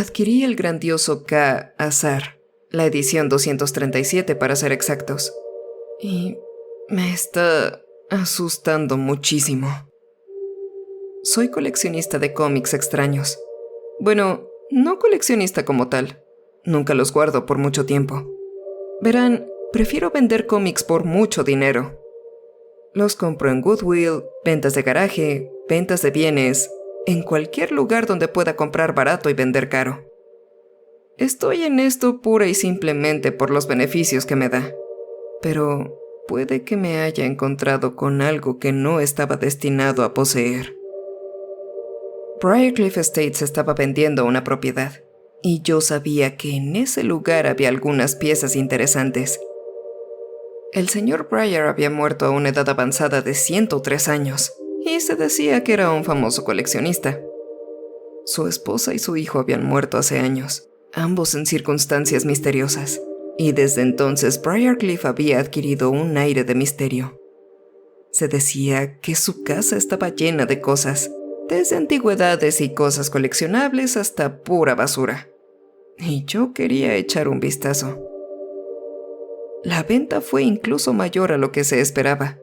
adquirí el grandioso K. Azar, la edición 237 para ser exactos. Y me está asustando muchísimo. Soy coleccionista de cómics extraños. Bueno, no coleccionista como tal. Nunca los guardo por mucho tiempo. Verán, prefiero vender cómics por mucho dinero. Los compro en Goodwill, ventas de garaje, ventas de bienes, en cualquier lugar donde pueda comprar barato y vender caro. Estoy en esto pura y simplemente por los beneficios que me da. Pero puede que me haya encontrado con algo que no estaba destinado a poseer. Briarcliff Estates estaba vendiendo una propiedad, y yo sabía que en ese lugar había algunas piezas interesantes. El señor Briar había muerto a una edad avanzada de 103 años, y se decía que era un famoso coleccionista. Su esposa y su hijo habían muerto hace años, ambos en circunstancias misteriosas, y desde entonces Briarcliff había adquirido un aire de misterio. Se decía que su casa estaba llena de cosas, desde antigüedades y cosas coleccionables hasta pura basura. Y yo quería echar un vistazo. La venta fue incluso mayor a lo que se esperaba.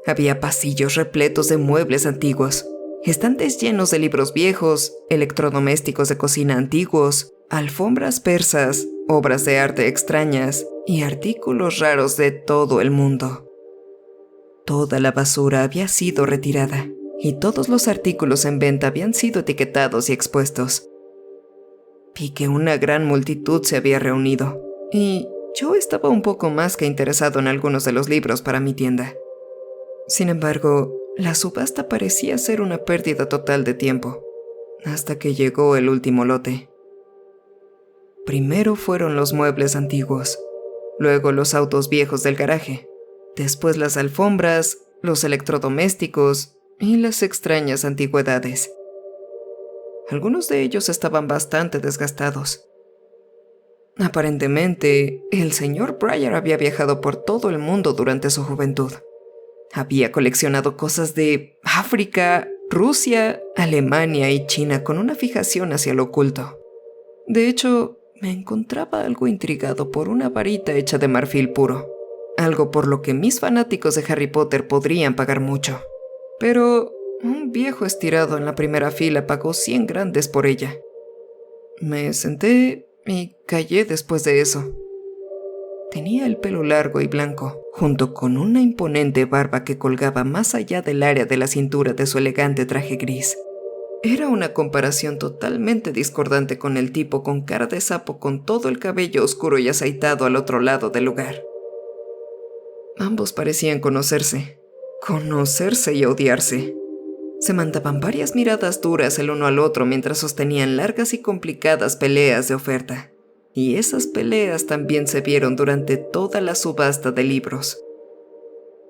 Había pasillos repletos de muebles antiguos, estantes llenos de libros viejos, electrodomésticos de cocina antiguos, alfombras persas, obras de arte extrañas y artículos raros de todo el mundo. Toda la basura había sido retirada y todos los artículos en venta habían sido etiquetados y expuestos. Vi que una gran multitud se había reunido y yo estaba un poco más que interesado en algunos de los libros para mi tienda. Sin embargo, la subasta parecía ser una pérdida total de tiempo, hasta que llegó el último lote. Primero fueron los muebles antiguos, luego los autos viejos del garaje, después las alfombras, los electrodomésticos y las extrañas antigüedades. Algunos de ellos estaban bastante desgastados. Aparentemente, el señor Briar había viajado por todo el mundo durante su juventud. Había coleccionado cosas de África, Rusia, Alemania y China con una fijación hacia lo oculto. De hecho, me encontraba algo intrigado por una varita hecha de marfil puro, algo por lo que mis fanáticos de Harry Potter podrían pagar mucho. Pero un viejo estirado en la primera fila pagó 100 grandes por ella. Me senté y callé después de eso. Tenía el pelo largo y blanco, junto con una imponente barba que colgaba más allá del área de la cintura de su elegante traje gris. Era una comparación totalmente discordante con el tipo con cara de sapo con todo el cabello oscuro y aceitado al otro lado del lugar. Ambos parecían conocerse y odiarse. Se mandaban varias miradas duras el uno al otro mientras sostenían largas y complicadas peleas de oferta. Y esas peleas también se vieron durante toda la subasta de libros.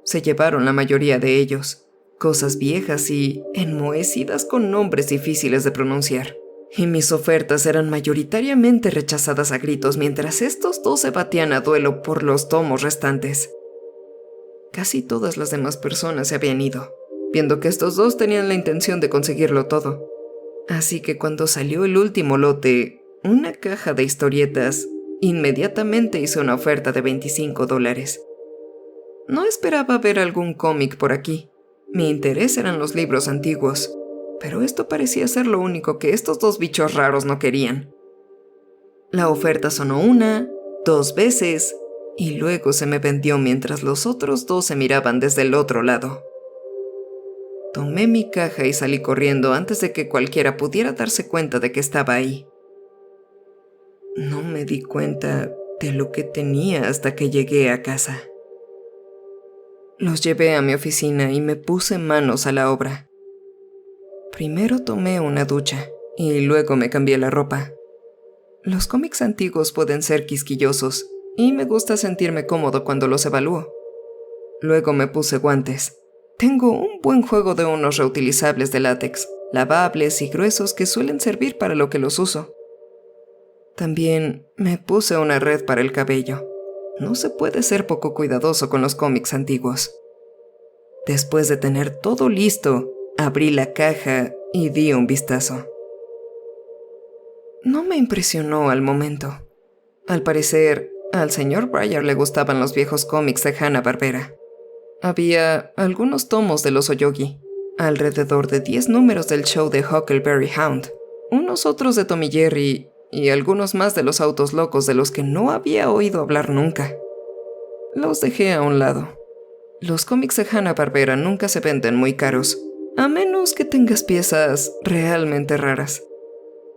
Se llevaron la mayoría de ellos, cosas viejas y enmohecidas con nombres difíciles de pronunciar. Y mis ofertas eran mayoritariamente rechazadas a gritos mientras estos dos se batían a duelo por los tomos restantes. Casi todas las demás personas se habían ido, viendo que estos dos tenían la intención de conseguirlo todo. Así que cuando salió el último lote, una caja de historietas, inmediatamente hice una oferta de $25. No esperaba ver algún cómic por aquí. Mi interés eran los libros antiguos, pero esto parecía ser lo único que estos dos bichos raros no querían. La oferta sonó 1, 2 veces, y luego se me vendió mientras los otros dos se miraban desde el otro lado. Tomé mi caja y salí corriendo antes de que cualquiera pudiera darse cuenta de que estaba ahí. No me di cuenta de lo que tenía hasta que llegué a casa. Los llevé a mi oficina y me puse manos a la obra. Primero tomé una ducha y luego me cambié la ropa. Los cómics antiguos pueden ser quisquillosos y me gusta sentirme cómodo cuando los evalúo. Luego me puse guantes. Tengo un buen juego de unos reutilizables de látex, lavables y gruesos que suelen servir para lo que los uso. También me puse una red para el cabello. No se puede ser poco cuidadoso con los cómics antiguos. Después de tener todo listo, abrí la caja y di un vistazo. no me impresionó al momento. Al parecer, al señor Breyer le gustaban los viejos cómics de Hanna-Barbera. Había algunos tomos de los Oyogi, alrededor de 10 números del show de Huckleberry Hound, unos otros de Tom y Jerry y algunos más de los autos locos de los que no había oído hablar nunca. Los dejé a un lado. Los cómics de Hanna-Barbera nunca se venden muy caros, a menos que tengas piezas realmente raras.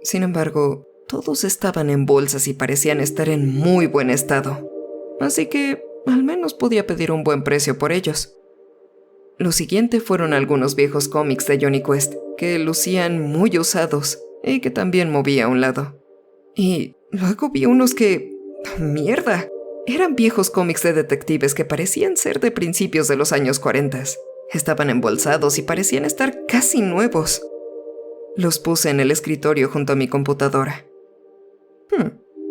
Sin embargo, todos estaban en bolsas y parecían estar en muy buen estado, así que al menos podía pedir un buen precio por ellos. Lo siguiente fueron algunos viejos cómics de Jonny Quest, que lucían muy usados y que también movía a un lado. Y luego vi unos que... ¡Mierda! Eran viejos cómics de detectives que parecían ser de principios de los años 40. Estaban embolsados y parecían estar casi nuevos. Los puse en el escritorio junto a mi computadora.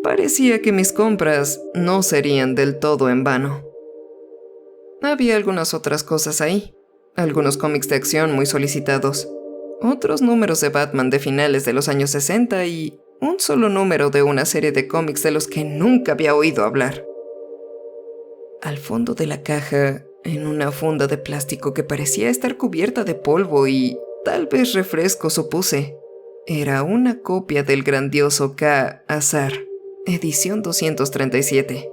Parecía que mis compras no serían del todo en vano. Había algunas otras cosas ahí. Algunos cómics de acción muy solicitados. Otros números de Batman de finales de los años 60 y un solo número de una serie de cómics de los que nunca había oído hablar. Al fondo de la caja, en una funda de plástico que parecía estar cubierta de polvo y tal vez refresco, supuse, era una copia del grandioso K-Azar, edición 237.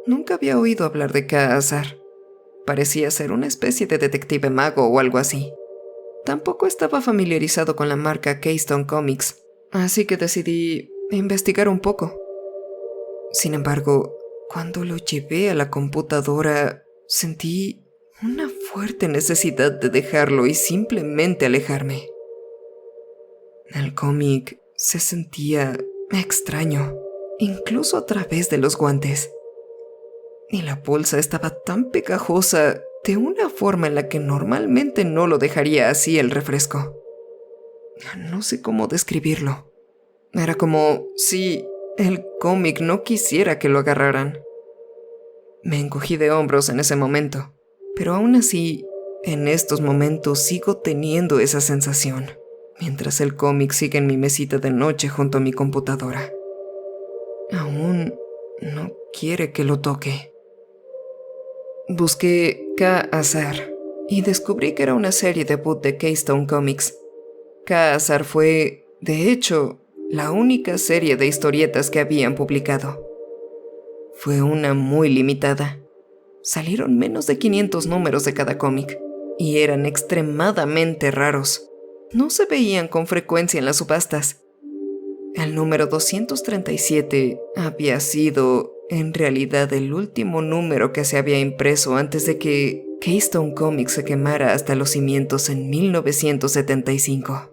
Nunca había oído hablar de K-Azar. Parecía ser una especie de detective mago o algo así. Tampoco estaba familiarizado con la marca Keystone Comics, así que decidí investigar un poco. Sin embargo, cuando lo llevé a la computadora, sentí una fuerte necesidad de dejarlo y simplemente alejarme. El cómic se sentía extraño, incluso a través de los guantes. Y la bolsa estaba tan pegajosa de una forma en la que normalmente no lo dejaría así el refresco. No sé cómo describirlo. Era como si el cómic no quisiera que lo agarraran. Me encogí de hombros en ese momento, pero aún así, en estos momentos sigo teniendo esa sensación, mientras el cómic sigue en mi mesita de noche junto a mi computadora. Aún no quiere que lo toque. Busqué K-Azar y descubrí que era una serie debut de Keystone Comics. K-Azar fue, de hecho, la única serie de historietas que habían publicado. Fue una muy limitada. Salieron menos de 500 números de cada cómic y eran extremadamente raros. No se veían con frecuencia en las subastas. El número 237 había sido, en realidad, el último número que se había impreso antes de que Keystone Comics se quemara hasta los cimientos en 1975.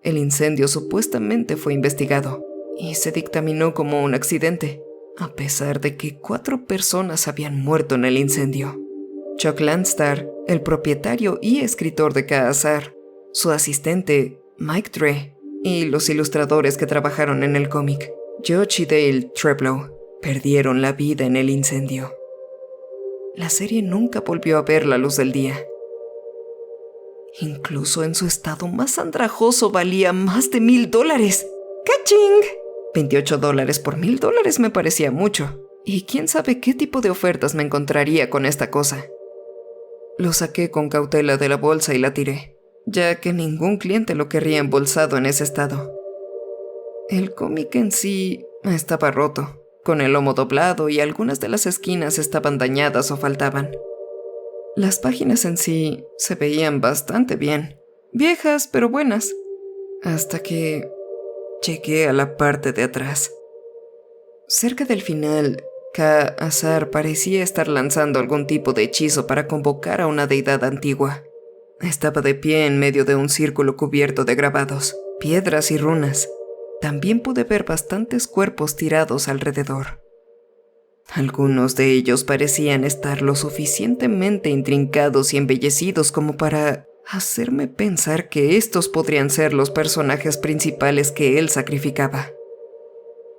El incendio supuestamente fue investigado y se dictaminó como un accidente, a pesar de que 4 personas habían muerto en el incendio. Chuck Landstar, el propietario y escritor de K-Azar, su asistente, Mike Dre, y los ilustradores que trabajaron en el cómic, George y Dale Treblow, perdieron la vida en el incendio. La serie nunca volvió a ver la luz del día. Incluso en su estado más andrajoso valía más de $1,000. ¡Caching! $28 por $1,000 me parecía mucho. Y quién sabe qué tipo de ofertas me encontraría con esta cosa. Lo saqué con cautela de la bolsa y la tiré, ya que ningún cliente lo querría embolsado en ese estado. El cómic en sí estaba roto, con el lomo doblado y algunas de las esquinas estaban dañadas o faltaban. Las páginas en sí se veían bastante bien, viejas pero buenas, hasta que llegué a la parte de atrás. Cerca del final, K-Azar parecía estar lanzando algún tipo de hechizo para convocar a una deidad antigua. Estaba de pie en medio de un círculo cubierto de grabados, piedras y runas. También pude ver bastantes cuerpos tirados alrededor. Algunos de ellos parecían estar lo suficientemente intrincados y embellecidos como para hacerme pensar que estos podrían ser los personajes principales que él sacrificaba.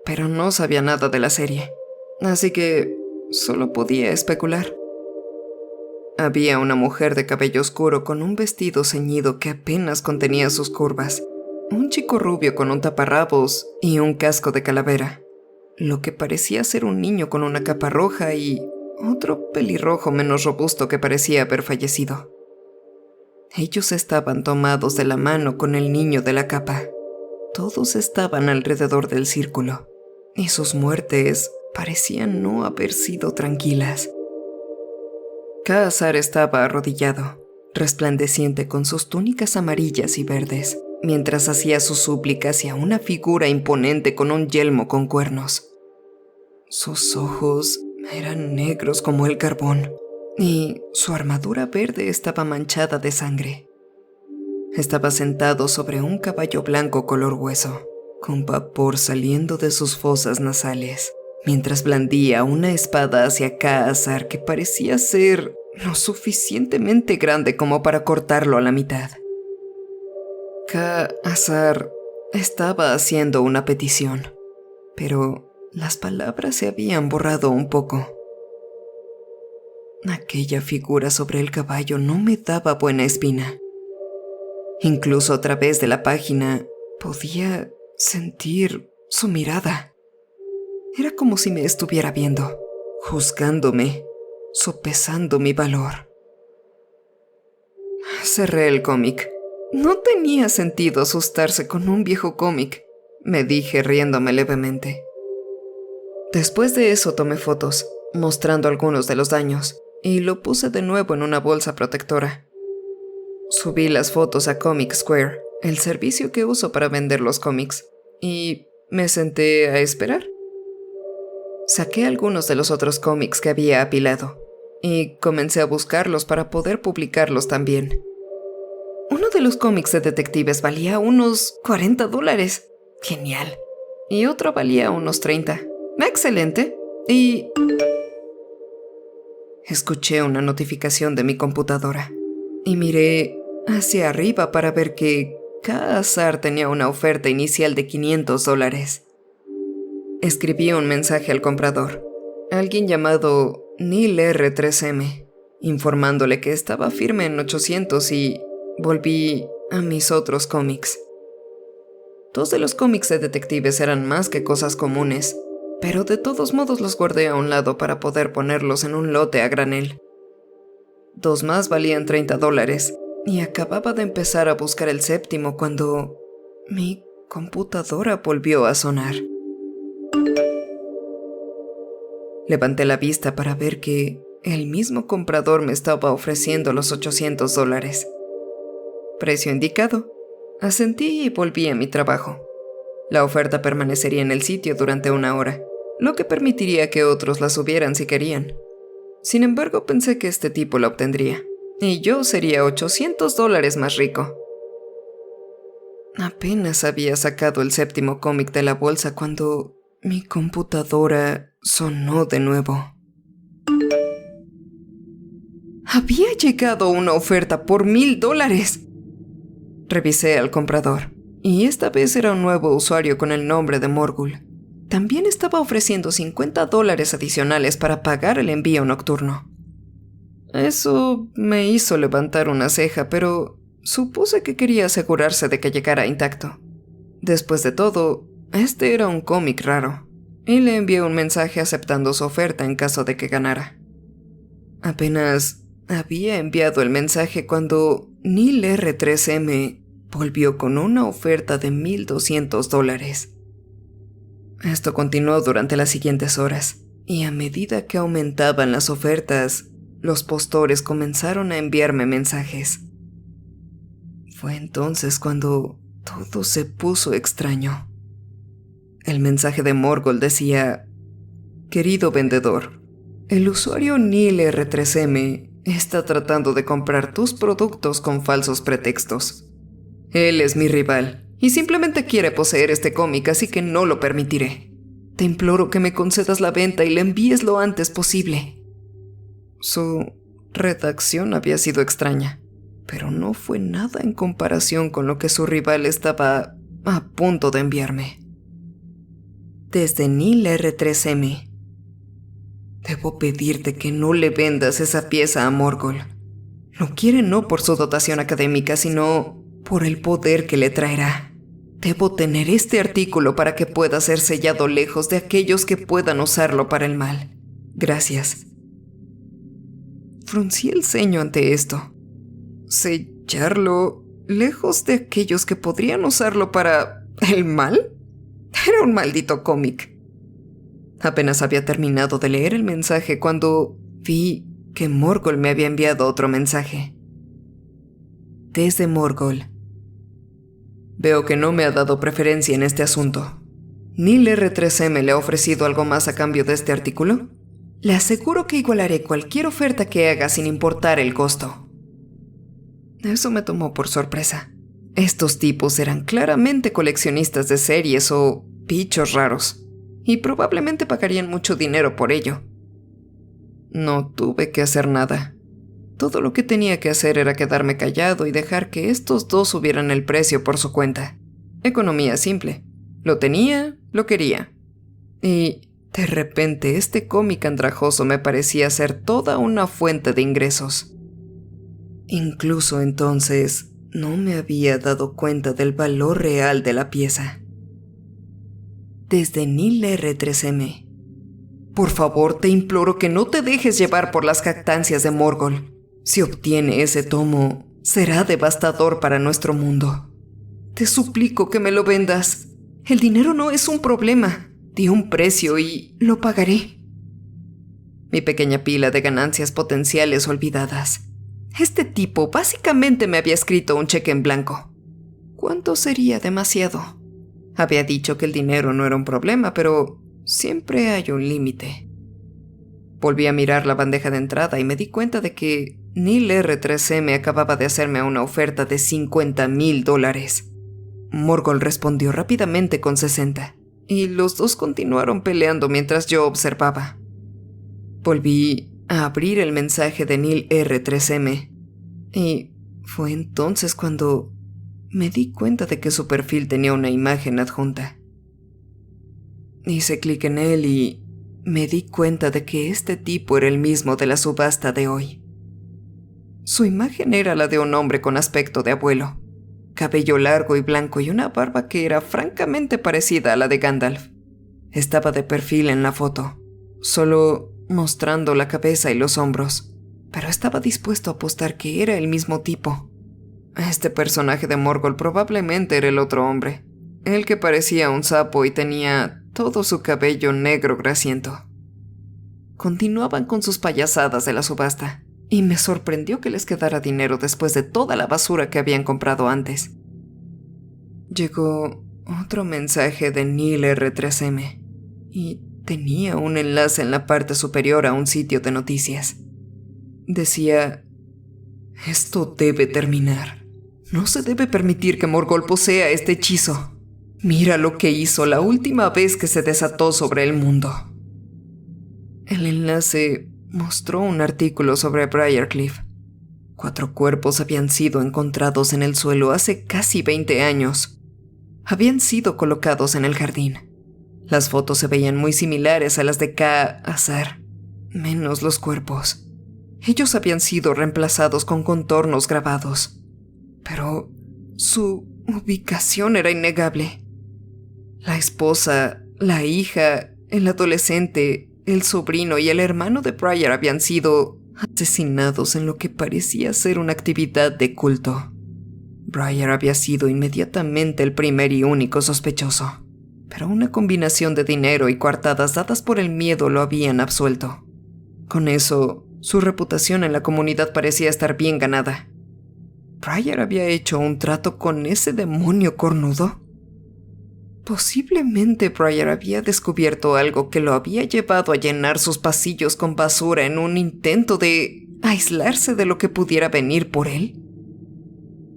Pero no sabía nada de la serie, así que solo podía especular. Había una mujer de cabello oscuro con un vestido ceñido que apenas contenía sus curvas. un chico rubio con un taparrabos y un casco de calavera, lo que parecía ser un niño con una capa roja y otro pelirrojo menos robusto que parecía haber fallecido. Ellos estaban tomados de la mano con el niño de la capa. Todos estaban alrededor del círculo, y sus muertes parecían no haber sido tranquilas. Ka-Azar estaba arrodillado, resplandeciente con sus túnicas amarillas y verdes, mientras hacía su súplica hacia una figura imponente con un yelmo con cuernos. Sus ojos eran negros como el carbón, y su armadura verde estaba manchada de sangre. Estaba sentado sobre un caballo blanco color hueso, con vapor saliendo de sus fosas nasales, mientras blandía una espada hacia Ka-Azar que parecía ser lo suficientemente grande como para cortarlo a la mitad. Ka-Azar estaba haciendo una petición, pero las palabras se habían borrado un poco. Aquella figura sobre el caballo no me daba buena espina. Incluso a través de la página podía sentir su mirada. Era como si me estuviera viendo, juzgándome, sopesando mi valor. Cerré el cómic. No tenía sentido asustarse con un viejo cómic, me dije riéndome levemente. Después de eso tomé fotos, mostrando algunos de los daños, y lo puse de nuevo en una bolsa protectora. Subí las fotos a Comic Square, el servicio que uso para vender los cómics, y me senté a esperar. Saqué algunos de los otros cómics que había apilado, y comencé a buscarlos para poder publicarlos también. Uno de los cómics de detectives valía unos $40. Genial. Y otro valía unos 30. Excelente. Y escuché una notificación de mi computadora y miré hacia arriba para ver que Ka-Azar tenía una oferta inicial de $500. Escribí un mensaje al comprador, alguien llamado Neil R3M, informándole que estaba firme en 800 y volví a mis otros cómics. Dos de los cómics de detectives eran más que cosas comunes, pero de todos modos los guardé a un lado para poder ponerlos en un lote a granel. Dos más valían $30 y acababa de empezar a buscar el séptimo cuando mi computadora volvió a sonar. Levanté la vista para ver que el mismo comprador me estaba ofreciendo los $800. Precio indicado. Asentí y volví a mi trabajo. La oferta permanecería en el sitio durante 1 hora, lo que permitiría que otros la subieran si querían. Sin embargo, pensé que este tipo la obtendría, y yo sería $800 más rico. Apenas había sacado el séptimo cómic de la bolsa cuando mi computadora sonó de nuevo. Había llegado una oferta por $1000. Revisé al comprador, y esta vez era un nuevo usuario con el nombre de Morgul. También estaba ofreciendo $50 adicionales para pagar el envío nocturno. Eso me hizo levantar una ceja, pero supuse que quería asegurarse de que llegara intacto. Después de todo, este era un cómic raro, y le envié un mensaje aceptando su oferta en caso de que ganara. Apenas había enviado el mensaje cuando Neil R3M volvió con una oferta de $1200. Esto continuó durante las siguientes horas, y a medida que aumentaban las ofertas, los postores comenzaron a enviarme mensajes. Fue entonces cuando todo se puso extraño. El mensaje de Morgul decía: «Querido vendedor, el usuario Neil R3M está tratando de comprar tus productos con falsos pretextos. Él es mi rival y simplemente quiere poseer este cómic, así que no lo permitiré. Te imploro que me concedas la venta y la envíes lo antes posible». Su redacción había sido extraña, pero no fue nada en comparación con lo que su rival estaba a punto de enviarme. Desde Neil R3M: «Debo pedirte que no le vendas esa pieza a Morgul. Lo quiere no por su dotación académica, sino por el poder que le traerá. Debo tener este artículo para que pueda ser sellado lejos de aquellos que puedan usarlo para el mal. Gracias. Fruncí el ceño ante esto. ¿Sellarlo lejos de aquellos que podrían usarlo para el mal? Era un maldito cómic. Apenas había terminado de leer el mensaje cuando vi que Morgul me había enviado otro mensaje. Desde Morgul. Veo que no me ha dado preferencia en este asunto. ¿Neil R3M le ha ofrecido algo más a cambio de este artículo? Le aseguro que igualaré cualquier oferta que haga sin importar el costo. Eso me tomó por sorpresa. Estos tipos eran claramente coleccionistas de series o bichos raros, y probablemente pagarían mucho dinero por ello. No tuve que hacer nada. Todo lo que tenía que hacer era quedarme callado y dejar que estos dos subieran el precio por su cuenta. Economía simple. Lo tenía, lo quería. Y de repente este cómic andrajoso me parecía ser toda una fuente de ingresos. Incluso entonces no me había dado cuenta del valor real de la pieza. Desde Neil R3M. Por favor, te imploro que no te dejes llevar por las jactancias de Morgul. Si obtiene ese tomo, será devastador para nuestro mundo. Te suplico que me lo vendas. El dinero no es un problema. Di un precio y lo pagaré. Mi pequeña pila de ganancias potenciales olvidadas. Este tipo básicamente me había escrito un cheque en blanco. ¿Cuánto sería demasiado? Había dicho que el dinero no era un problema, pero siempre hay un límite. Volví a mirar la bandeja de entrada y me di cuenta de que Neil R3M acababa de hacerme una oferta de $50,000. Morgul respondió rápidamente con 60, y los dos continuaron peleando mientras yo observaba. Volví a abrir el mensaje de Neil R3M, y fue entonces cuando me di cuenta de que su perfil tenía una imagen adjunta. Hice clic en él y me di cuenta de que este tipo era el mismo de la subasta de hoy. Su imagen era la de un hombre con aspecto de abuelo, cabello largo y blanco y una barba que era francamente parecida a la de Gandalf. Estaba de perfil en la foto, solo mostrando la cabeza y los hombros, pero estaba dispuesto a apostar que era el mismo tipo. Este personaje de Morgul probablemente era el otro hombre, el que parecía un sapo y tenía todo su cabello negro grasiento. Continuaban con sus payasadas de la subasta, y me sorprendió que les quedara dinero después de toda la basura que habían comprado antes. Llegó otro mensaje de Neil R3M, y tenía un enlace en la parte superior a un sitio de noticias. Decía: esto debe terminar. No se debe permitir que Morgul posea este hechizo. Mira lo que hizo la última vez que se desató sobre el mundo. El enlace mostró un artículo sobre Briarcliff. 4 cuerpos habían sido encontrados en el suelo hace casi 20 años. Habían sido colocados en el jardín. Las fotos se veían muy similares a las de Ka-Azar, menos los cuerpos. Ellos habían sido reemplazados con contornos grabados, pero su ubicación era innegable. La esposa, la hija, el adolescente, el sobrino y el hermano de Briar habían sido asesinados en lo que parecía ser una actividad de culto. Briar había sido inmediatamente el primer y único sospechoso, pero una combinación de dinero y coartadas dadas por el miedo lo habían absuelto. Con eso, su reputación en la comunidad parecía estar bien ganada. ¿Briar había hecho un trato con ese demonio cornudo? Posiblemente Briar había descubierto algo que lo había llevado a llenar sus pasillos con basura en un intento de aislarse de lo que pudiera venir por él.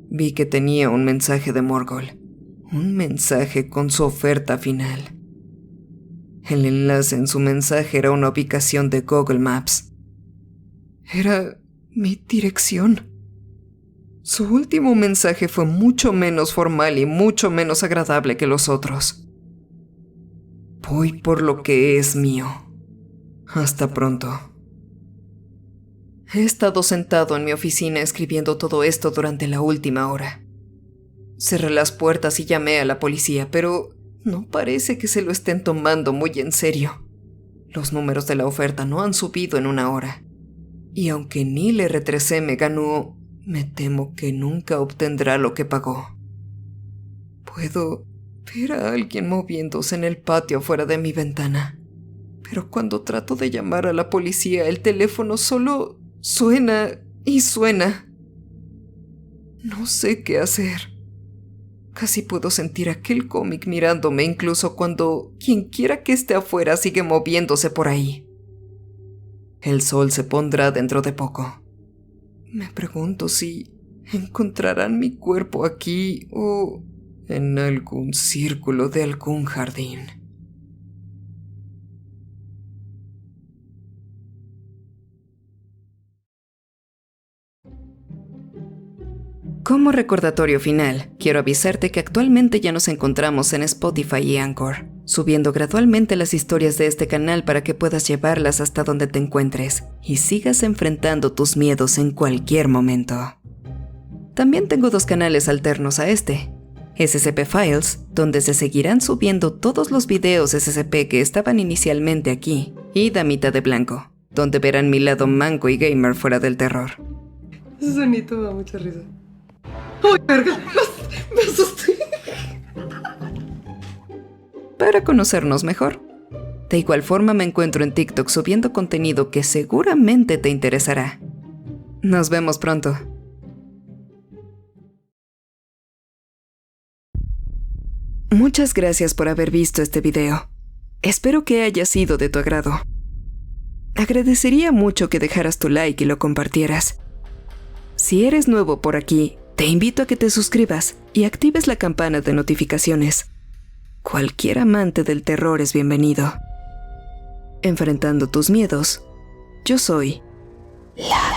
Vi que tenía un mensaje de Morgul, un mensaje con su oferta final. El enlace en su mensaje era una ubicación de Google Maps. Era mi dirección. Su último mensaje fue mucho menos formal y mucho menos agradable que los otros. Voy por lo que es mío. Hasta pronto. He estado sentado en mi oficina escribiendo todo esto durante la última hora. Cerré las puertas y llamé a la policía, pero no parece que se lo estén tomando muy en serio. Los números de la oferta no han subido en una hora. Y aunque Neil R13 me ganó, me temo que nunca obtendrá lo que pagó. Puedo ver a alguien moviéndose en el patio fuera de mi ventana, pero cuando trato de llamar a la policía, el teléfono solo suena y suena. No sé qué hacer. Casi puedo sentir aquel cómic mirándome incluso cuando quienquiera que esté afuera sigue moviéndose por ahí. El sol se pondrá dentro de poco. Me pregunto si encontrarán mi cuerpo aquí o en algún círculo de algún jardín. Como recordatorio final, quiero avisarte que actualmente ya nos encontramos en Spotify y Anchor, subiendo gradualmente las historias de este canal para que puedas llevarlas hasta donde te encuentres y sigas enfrentando tus miedos en cualquier momento. También tengo 2 canales alternos a este: SCP Files, donde se seguirán subiendo todos los videos SCP que estaban inicialmente aquí, y Damita de Blanco, donde verán mi lado manco y gamer fuera del terror. Ese sonido me da mucha risa. ¡Ay, verga! Me asusté. Para conocernos mejor. De igual forma me encuentro en TikTok subiendo contenido que seguramente te interesará. Nos vemos pronto. Muchas gracias por haber visto este video. Espero que haya sido de tu agrado. Agradecería mucho que dejaras tu like y lo compartieras. Si eres nuevo por aquí, te invito a que te suscribas y actives la campana de notificaciones. Cualquier amante del terror es bienvenido. Enfrentando tus miedos, yo soy la